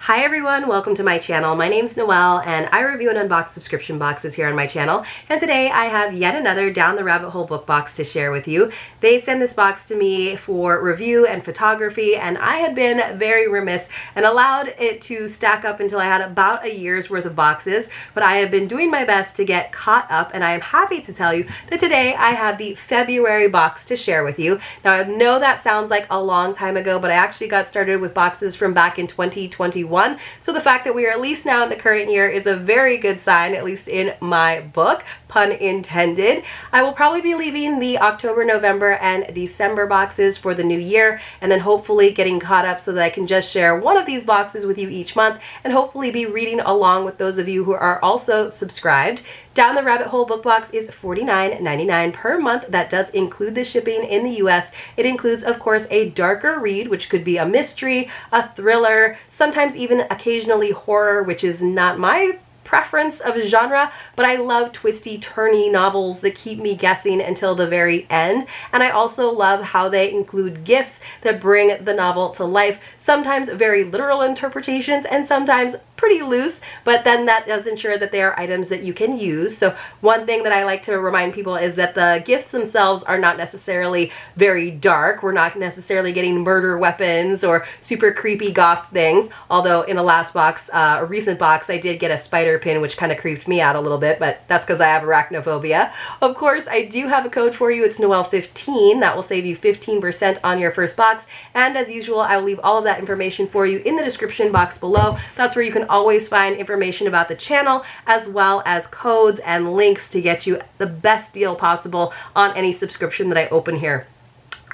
Hi everyone, welcome to my channel. My name's Noelle and I review and unbox subscription boxes here on my channel. And today I have yet another Down the Rabbit Hole book box to share with you. They send this box to me for review and photography, and I had been very remiss and allowed it to stack up until I had about a year's worth of boxes. But I have been doing my best to get caught up, and I am happy to tell you that today I have the February box to share with you. Now I know that sounds like a long time ago, but I actually got started with boxes from back in 2021. So the fact that we are at least now in the current year is a very good sign, at least in my book, pun intended. I will probably be leaving the October, November, and December boxes for the new year, and then hopefully getting caught up so that I can just share one of these boxes with you each month and hopefully be reading along with those of you who are also subscribed. Down the Rabbit Hole book box is $49.99 per month. That does include the shipping in the US. It includes, of course, a darker read, which could be a mystery, a thriller, sometimes even occasionally horror, which is not my preference of genre, but I love twisty, turny novels that keep me guessing until the very end. And I also love how they include gifts that bring the novel to life, sometimes very literal interpretations and sometimes pretty loose, but then that does ensure that they are items that you can use. So one thing that I like to remind people is that the gifts themselves are not necessarily very dark. We're not necessarily getting murder weapons or super creepy goth things, although in a last box, a recent box, I did get a spider pin, which kind of creeped me out a little bit, but that's because I have arachnophobia. Of course, I do have a code for you. It's Noelle15. That will save you 15% on your first box. And as usual, I will leave all of that information for you in the description box below. That's where you can always find information about the channel, as well as codes and links to get you the best deal possible on any subscription that I open here.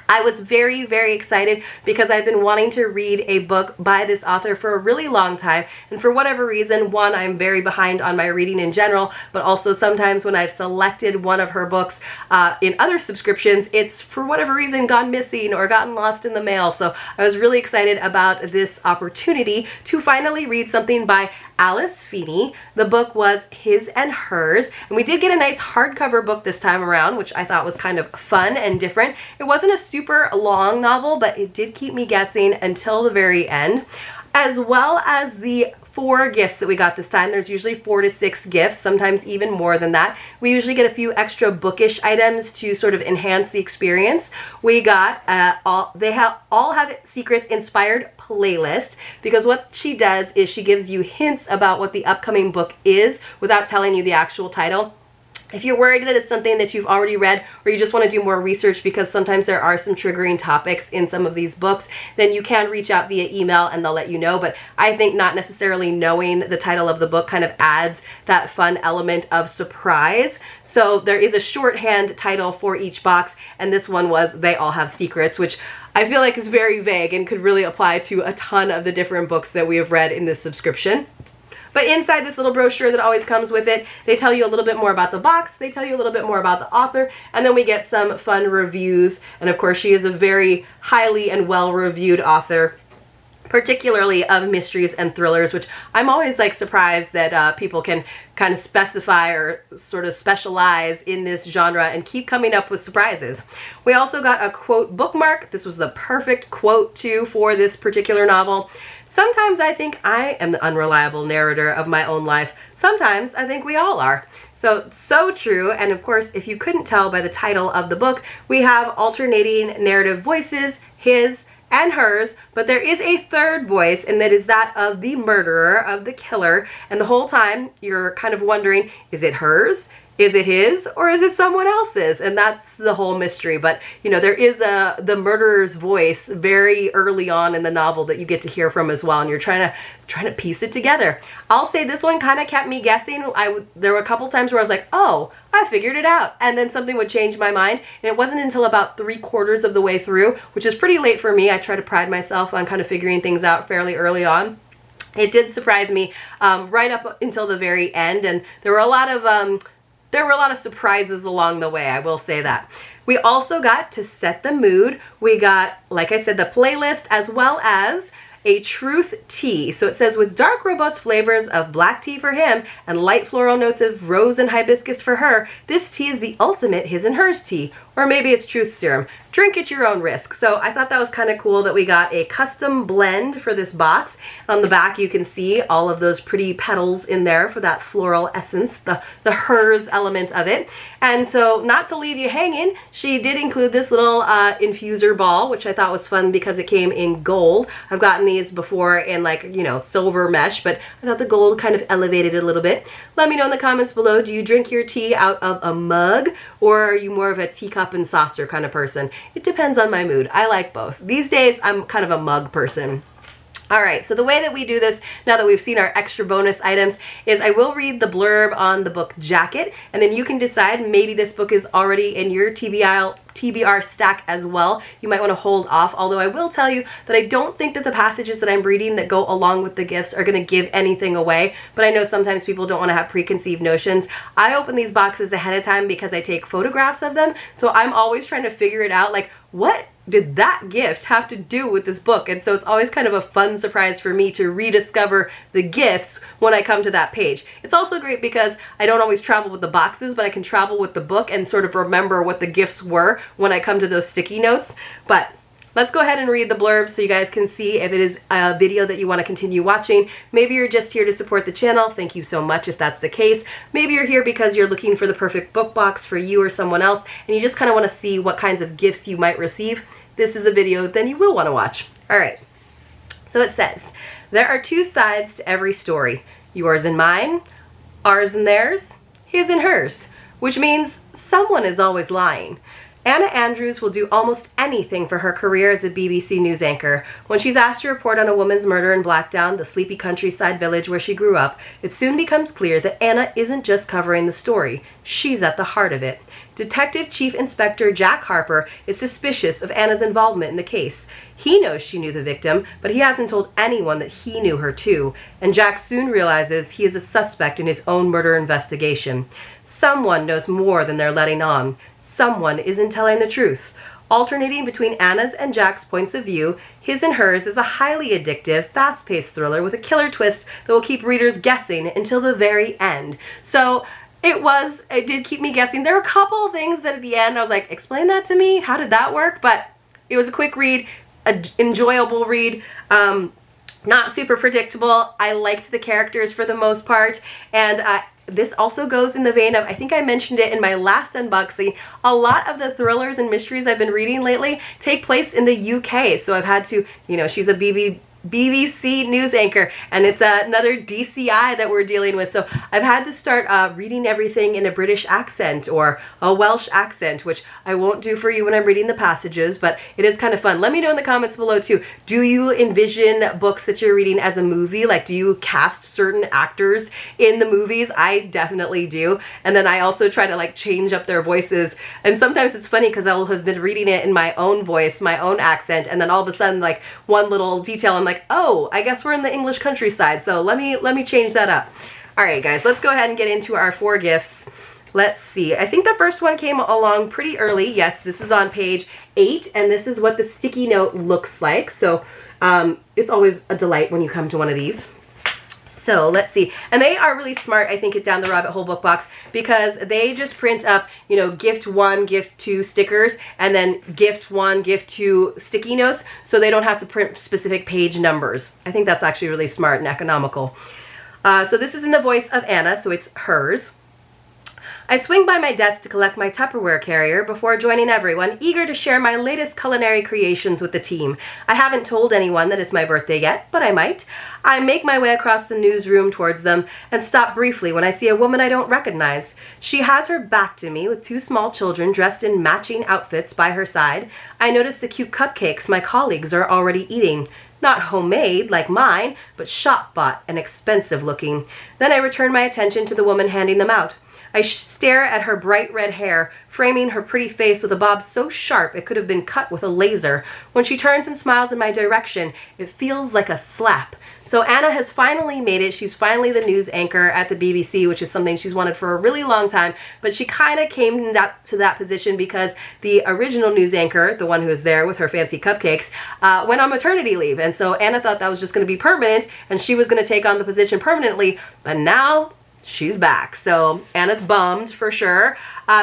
I was very, very excited because I've been wanting to read a book by this author for a really long time, and for whatever reason, one, I'm very behind on my reading in general, but also sometimes when I've selected one of her books in other subscriptions, it's for whatever reason gone missing or gotten lost in the mail. So I was really excited about this opportunity to finally read something by Alice Feeney. The book was His and Hers, and we did get a nice hardcover book this time around, which I thought was kind of fun and different. It wasn't a super long novel, but it did keep me guessing until the very end, as well as the 4 gifts that we got this time. There's usually 4 to 6 gifts, sometimes even more than that. We usually get a few extra bookish items to sort of enhance the experience. We got all have secrets inspired playlist, because what she does is she gives you hints about what the upcoming book is without telling you the actual title. If you're worried that it's something that you've already read, or you just want to do more research because sometimes there are some triggering topics in some of these books, then you can reach out via email and they'll let you know. But I think not necessarily knowing the title of the book kind of adds that fun element of surprise. So there is a shorthand title for each box, and this one was They All Have Secrets, which I feel like is very vague and could really apply to a ton of the different books that we have read in this subscription. But inside this little brochure that always comes with it, they tell you a little bit more about the box, they tell you a little bit more about the author, and then we get some fun reviews. And of course, she is a very highly and well-reviewed author, particularly of mysteries and thrillers, which I'm always like surprised that people can kind of specify or sort of specialize in this genre and keep coming up with surprises. We also got a quote bookmark. This was the perfect quote too for this particular novel. Sometimes I think I am the unreliable narrator of my own life. Sometimes I think we all are. So true. And of course, if you couldn't tell by the title of the book, we have alternating narrative voices, his and hers, but there is a third voice, and that is that of the murderer, of the killer. And the whole time you're kind of wondering, is it hers? Is it his, or is it someone else's? And that's the whole mystery. But you know, there is the murderer's voice very early on in the novel that you get to hear from as well, and you're trying to piece it together. I'll say this one kind of kept me guessing. There were a couple times where I was like, oh, I figured it out, and then something would change my mind. And it wasn't until about 3/4 of the way through, which is pretty late for me. I try to pride myself on kind of figuring things out fairly early on. It did surprise me right up until the very end, and there were a lot of surprises along the way, I will say that. We also got to set the mood. We got, like I said, the playlist, as well as a truth tea. So it says, with dark, robust flavors of black tea for him and light floral notes of rose and hibiscus for her, this tea is the ultimate his and hers tea. or maybe it's truth serum. Drink at your own risk. So I thought that was kind of cool that we got a custom blend for this box. On the back you can see all of those pretty petals in there for that floral essence, the hers element of it. And so not to leave you hanging, she did include this little infuser ball, which I thought was fun because it came in gold. I've gotten these before in like, you know, silver mesh, but I thought the gold kind of elevated it a little bit. Let me know in the comments below, do you drink your tea out of a mug, or are you more of a teacup and saucer kind of person? It depends on my mood. I like both. These days, I'm kind of a mug person. All right, so the way that we do this, now that we've seen our extra bonus items, is I will read the blurb on the book jacket, and then you can decide, maybe this book is already in your TBR stack as well. You might want to hold off, although I will tell you that I don't think that the passages that I'm reading that go along with the gifts are going to give anything away, but I know sometimes people don't want to have preconceived notions. I open these boxes ahead of time because I take photographs of them, so I'm always trying to figure it out, like, what did that gift have to do with this book? And so it's always kind of a fun surprise for me to rediscover the gifts when I come to that page. It's also great because I don't always travel with the boxes, but I can travel with the book and sort of remember what the gifts were when I come to those sticky notes. But let's go ahead and read the blurb so you guys can see if it is a video that you want to continue watching. Maybe you're just here to support the channel. Thank you so much if that's the case. Maybe you're here because you're looking for the perfect book box for you or someone else, and you just kind of want to see what kinds of gifts you might receive. This is a video then you will want to watch. All right, so it says, there are two sides to every story. Yours and mine, ours and theirs, his and hers, which means someone is always lying. Anna Andrews will do almost anything for her career as a BBC news anchor. When she's asked to report on a woman's murder in Blackdown, the sleepy countryside village where she grew up, it soon becomes clear that Anna isn't just covering the story. She's at the heart of it. Detective Chief Inspector Jack Harper is suspicious of Anna's involvement in the case. He knows she knew the victim, but he hasn't told anyone that he knew her too. And Jack soon realizes he is a suspect in his own murder investigation. Someone knows more than they're letting on. Someone isn't telling the truth. Alternating between Anna's and Jack's points of view, His and Hers is a highly addictive, fast-paced thriller with a killer twist that will keep readers guessing until the very end. So it did keep me guessing. There were a couple of things that at the end I was like, explain that to me. How did that work? But it was a quick read, an enjoyable read. Not super predictable. I liked the characters for the most part, and this also goes in the vein of, I think I mentioned it in my last unboxing, a lot of the thrillers and mysteries I've been reading lately take place in the UK. So I've had to, you know, she's a BBC news anchor, and it's another DCI that we're dealing with. So I've had to start reading everything in a British accent or a Welsh accent, which I won't do for you when I'm reading the passages, but it is kind of fun. Let me know in the comments below too. Do you envision books that you're reading as a movie? Like, do you cast certain actors in the movies? I definitely do. And then I also try to like change up their voices. And sometimes it's funny because I'll have been reading it in my own voice, my own accent, and then all of a sudden, like, one little detail, I'm like, oh, I guess we're in the English countryside, so let me change that up. All right, guys, let's go ahead and get into our 4 gifts. Let's see. I think the first one came along pretty early. Yes, this is on page 8, and this is what the sticky note looks like. So it's always a delight when you come to one of these. So let's see. And they are really smart, I think, at Down the Rabbit Hole book box, because they just print up, you know, gift 1, gift 2 stickers, and then gift 1, gift 2 sticky notes, so they don't have to print specific page numbers. I think that's actually really smart and economical. So this is in the voice of Anna, so it's hers. I swing by my desk to collect my Tupperware carrier before joining everyone, eager to share my latest culinary creations with the team. I haven't told anyone that it's my birthday yet, but I might. I make my way across the newsroom towards them and stop briefly when I see a woman I don't recognize. She has her back to me with 2 small children dressed in matching outfits by her side. I notice the cute cupcakes my colleagues are already eating. Not homemade like mine, but shop-bought and expensive looking. Then I return my attention to the woman handing them out. I stare at her bright red hair, framing her pretty face with a bob so sharp it could have been cut with a laser. When she turns and smiles in my direction, it feels like a slap. So Anna has finally made it. She's finally the news anchor at the BBC, which is something she's wanted for a really long time. But she kind of came to that position because the original news anchor, the one who was there with her fancy cupcakes, went on maternity leave. And so Anna thought that was just going to be permanent, and she was going to take on the position permanently. But now she's back. So Anna's bummed for sure.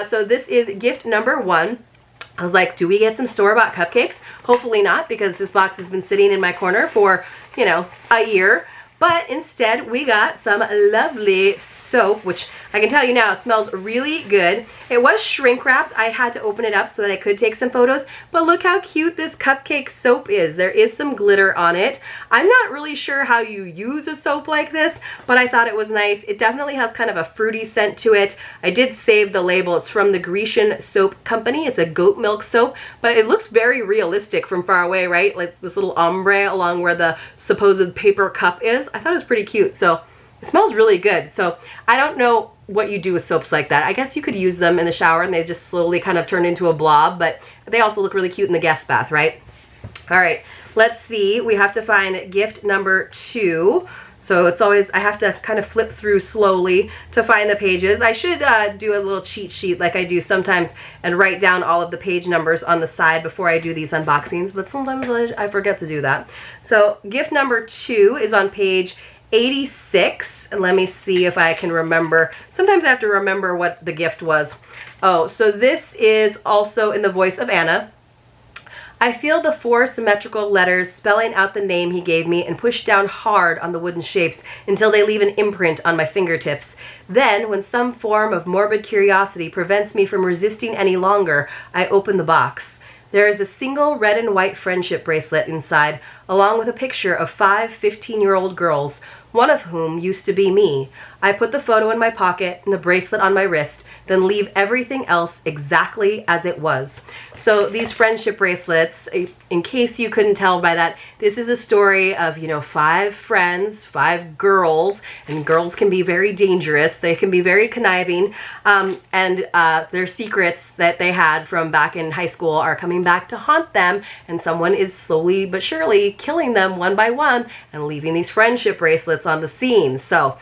So this is gift number 1. I was like, do we get some store-bought cupcakes? Hopefully not, because this box has been sitting in my corner for, you know, a year. But instead, we got some lovely soap, which I can tell you now smells really good. It was shrink wrapped. I had to open it up so that I could take some photos. But look how cute this cupcake soap is. There is some glitter on it. I'm not really sure how you use a soap like this, but I thought it was nice. It definitely has kind of a fruity scent to it. I did save the label. It's from the Grecian Soap Company. It's a goat milk soap, but it looks very realistic from far away, right? Like this little ombre along where the supposed paper cup is. I thought it was pretty cute. So it smells really good. So I don't know what you do with soaps like that. I guess you could use them in the shower and they just slowly kind of turn into a blob, but they also look really cute in the guest bath, right? All right, let's see. We have to find gift number 2. So it's always, I have to kind of flip through slowly to find the pages. I should do a little cheat sheet like I do sometimes and write down all of the page numbers on the side before I do these unboxings, but sometimes I forget to do that. So gift number 2 is on page 86. And let me see if I can remember. Sometimes I have to remember what the gift was. Oh, so this is also in the voice of Anna. I feel the 4 symmetrical letters spelling out the name he gave me and push down hard on the wooden shapes until they leave an imprint on my fingertips. Then, when some form of morbid curiosity prevents me from resisting any longer, I open the box. There is a single red and white friendship bracelet inside, along with a picture of 5 15-year-old girls, one of whom used to be me. I put the photo in my pocket and the bracelet on my wrist, then leave everything else exactly as it was. So these friendship bracelets, in case you couldn't tell by that, this is a story of, 5 friends, 5 girls, and girls can be very dangerous. They can be very conniving, and their secrets that they had from back in high school are coming back to haunt them, and someone is slowly but surely killing them one by one and leaving these friendship bracelets on the scene. So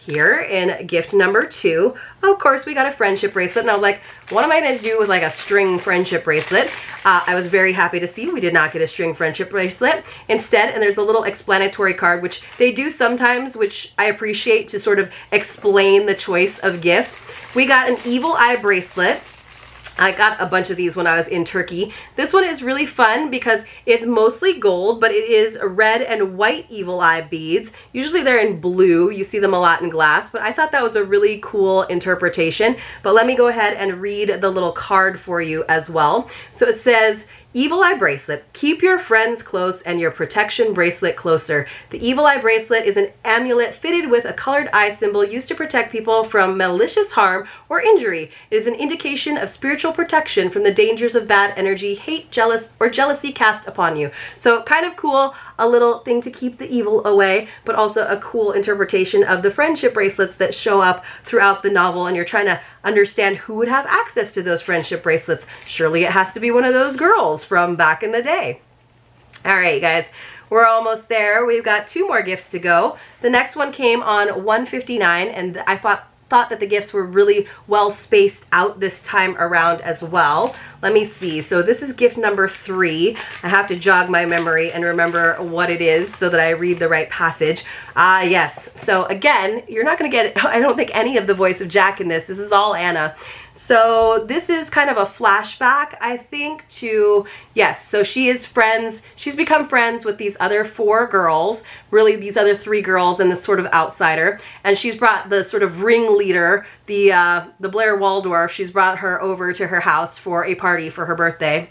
here in gift number 2, of course, we got a friendship bracelet, and I was like, what am I going to do with like a string friendship bracelet? I was very happy to see we did not get a string friendship bracelet instead, and there's a little explanatory card, which they do sometimes, which I appreciate, to sort of explain the choice of gift. We got an evil eye bracelet. I got a bunch of these when I was in Turkey. This one is really fun because it's mostly gold, but it is red and white evil eye beads. Usually they're in blue. You see them a lot in glass, but I thought that was a really cool interpretation. But let me go ahead and read the little card for you as well. So it says, Evil Eye Bracelet. Keep your friends close and your protection bracelet closer. The Evil Eye Bracelet is an amulet fitted with a colored eye symbol used to protect people from malicious harm or injury. It is an indication of spiritual protection from the dangers of bad energy, hate, jealousy cast upon you. So kind of cool, a little thing to keep the evil away, but also a cool interpretation of the friendship bracelets that show up throughout the novel, and you're trying to understand who would have access to those friendship bracelets. Surely it has to be one of those girls from back in the day. All right, guys, we're almost there. We've got 2 more gifts to go. The next one came on 159, and I thought that the gifts were really well spaced out this time around as well. Let me see. So this is gift number 3. I have to jog my memory and remember what it is so that I read the right passage. Yes. So again, you're not going to get, I don't think, any of the voice of Jack in this. This is all Anna. So this is kind of a flashback, I think, to, yes, so she is friends, she's become friends with these other 4 girls, really these other 3 girls and this sort of outsider, and she's brought the sort of ringleader, the Blair Waldorf, she's brought her over to her house for a party for her birthday.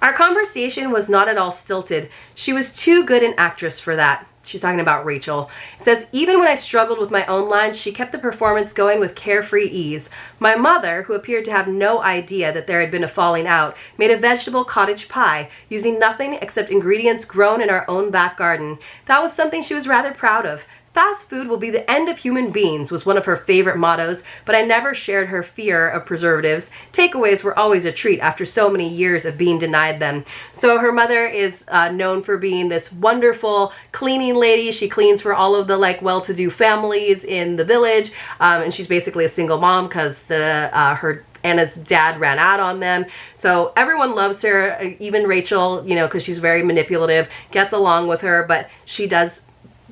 Our conversation was not at all stilted. She was too good an actress for that. She's talking about Rachel. It says, even when I struggled with my own lines, she kept the performance going with carefree ease. My mother, who appeared to have no idea that there had been a falling out, made a vegetable cottage pie, using nothing except ingredients grown in our own back garden. That was something she was rather proud of. Fast food will be the end of human beings was one of her favorite mottos, but I never shared her fear of preservatives. Takeaways were always a treat after so many years of being denied them. So her mother is known for being this wonderful cleaning lady. She cleans for all of the well-to-do families in the village, and she's basically a single mom because Anna's dad ran out on them. So everyone loves her, even Rachel, because she's very manipulative, gets along with her, but she does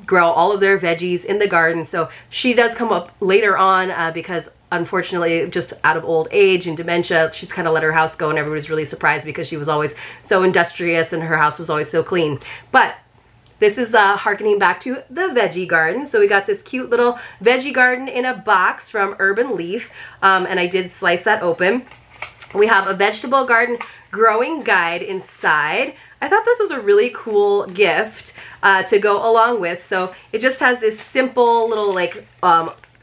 grow all of their veggies in the garden. So she does come up later on because unfortunately, just out of old age and dementia, she's kind of let her house go, and everybody's really surprised because she was always so industrious and her house was always so clean. But this is harkening back to the veggie garden. So we got this cute little veggie garden in a box from Urban Leaf, and I did slice that open. We have a vegetable garden growing guide inside. I thought this was a really cool gift to go along with. So it just has this simple little like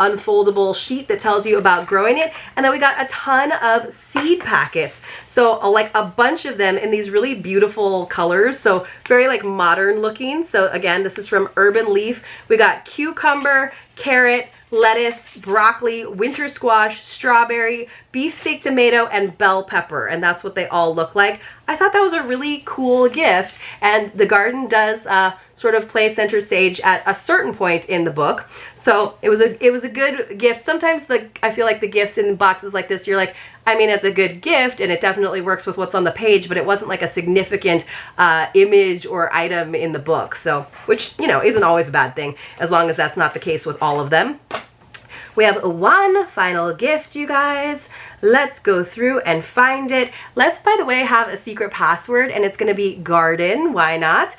unfoldable sheet that tells you about growing it, and then we got a ton of seed packets, so like a bunch of them in these really beautiful colors, so very like modern looking. So again, this is from Urban Leaf. We got cucumber, carrot, lettuce, broccoli, winter squash, strawberry, beefsteak tomato, and bell pepper, and that's what they all look like. I thought that was a really cool gift, and the garden does sort of play center stage at a certain point in the book. So it was a good gift. Sometimes I feel like the gifts in boxes like this, you're like, I mean, it's a good gift and it definitely works with what's on the page, but it wasn't like a significant image or item in the book. So, which, you know, isn't always a bad thing, as long as that's not the case with all of them. We have one final gift, you guys. Let's go through and find it. Let's, by the way, have a secret password, and it's gonna be garden. Why not?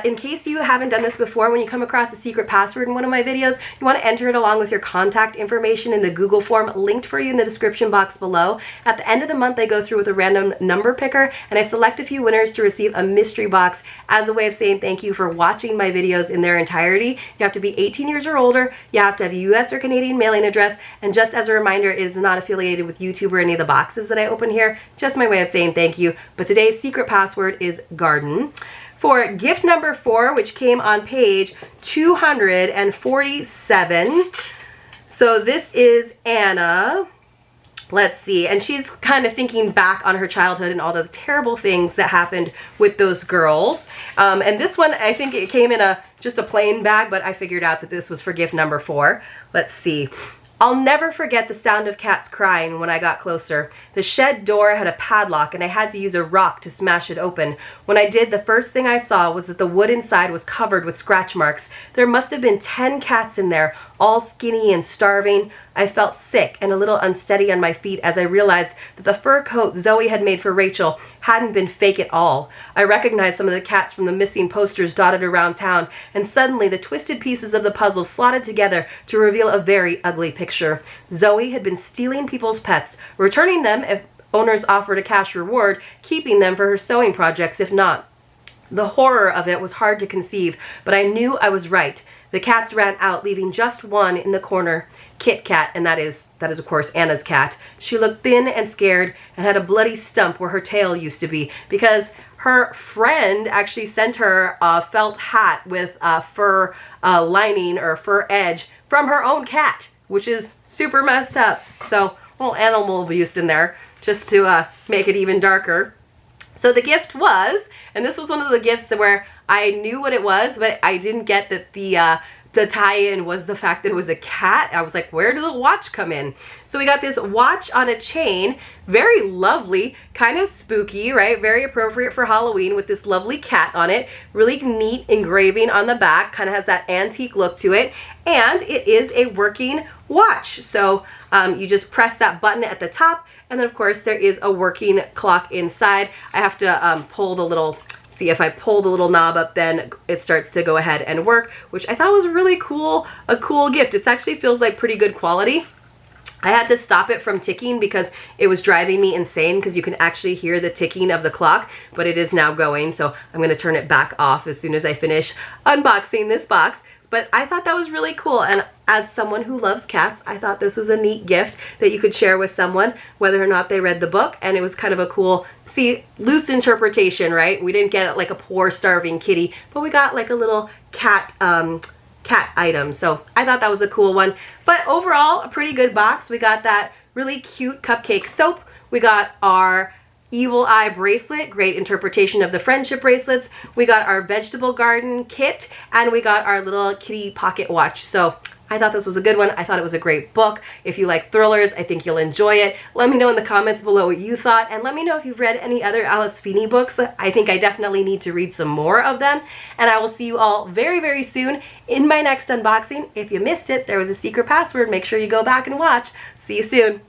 In case you haven't done this before, when you come across a secret password in one of my videos, you wanna enter it along with your contact information in the Google form linked for you in the description box below. At the end of the month, I go through with a random number picker, and I select a few winners to receive a mystery box as a way of saying thank you for watching my videos in their entirety. You have to be 18 years or older, you have to have a US or Canadian mailing address, and just as a reminder, it is not affiliated with YouTube or any of the boxes that I open here, just my way of saying thank you. But today's secret password is garden. For gift number 4, which came on page 247, so this is Anna. Let's see, and she's kind of thinking back on her childhood and all the terrible things that happened with those girls. And this one, I think it came in just a plain bag, but I figured out that this was for gift number 4. Let's see. I'll never forget the sound of cats crying when I got closer. The shed door had a padlock and I had to use a rock to smash it open. When I did, the first thing I saw was that the wood inside was covered with scratch marks. There must have been 10 cats in there, all skinny and starving. I felt sick and a little unsteady on my feet as I realized that the fur coat Zoe had made for Rachel hadn't been fake at all. I recognized some of the cats from the missing posters dotted around town, and suddenly the twisted pieces of the puzzle slotted together to reveal a very ugly picture. Zoe had been stealing people's pets, returning them if owners offered a cash reward, keeping them for her sewing projects if not. The horror of it was hard to conceive, but I knew I was right. The cats ran out, leaving just one in the corner. Kit Kat, and that is of course Anna's cat. She looked thin and scared and had a bloody stump where her tail used to be, because her friend actually sent her a felt hat with a fur lining or fur edge from her own cat, which is super messed up. So, little animal abuse in there just to make it even darker. So the gift was, and this was one of the gifts that where I knew what it was, but I didn't get that the tie-in was the fact that it was a cat. I was like, where did the watch come in? So we got this watch on a chain, very lovely, kind of spooky, right? Very appropriate for Halloween with this lovely cat on it. Really neat engraving on the back, kind of has that antique look to it. And it is a working watch. So you just press that button at the top, and then of course there is a working clock inside. I have to pull the little, see if I pull the little knob up, then it starts to go ahead and work, which I thought was really cool, a cool gift. It actually feels like pretty good quality. I had to stop it from ticking because it was driving me insane, because you can actually hear the ticking of the clock, but it is now going, so I'm going to turn it back off as soon as I finish unboxing this box. But I thought that was really cool, and as someone who loves cats, I thought this was a neat gift that you could share with someone, whether or not they read the book, and it was kind of a cool, loose interpretation, right? We didn't get like a poor starving kitty, but we got like a little cat item, so I thought that was a cool one. But overall, a pretty good box. We got that really cute cupcake soap. We got our Evil Eye bracelet, great interpretation of the friendship bracelets. We got our vegetable garden kit, and we got our little kitty pocket watch. So I thought this was a good one. I thought it was a great book. If you like thrillers, I think you'll enjoy it. Let me know in the comments below what you thought, and let me know if you've read any other Alice Feeney books. I think I definitely need to read some more of them, and I will see you all very, very soon in my next unboxing. If you missed it, there was a secret password. Make sure you go back and watch. See you soon.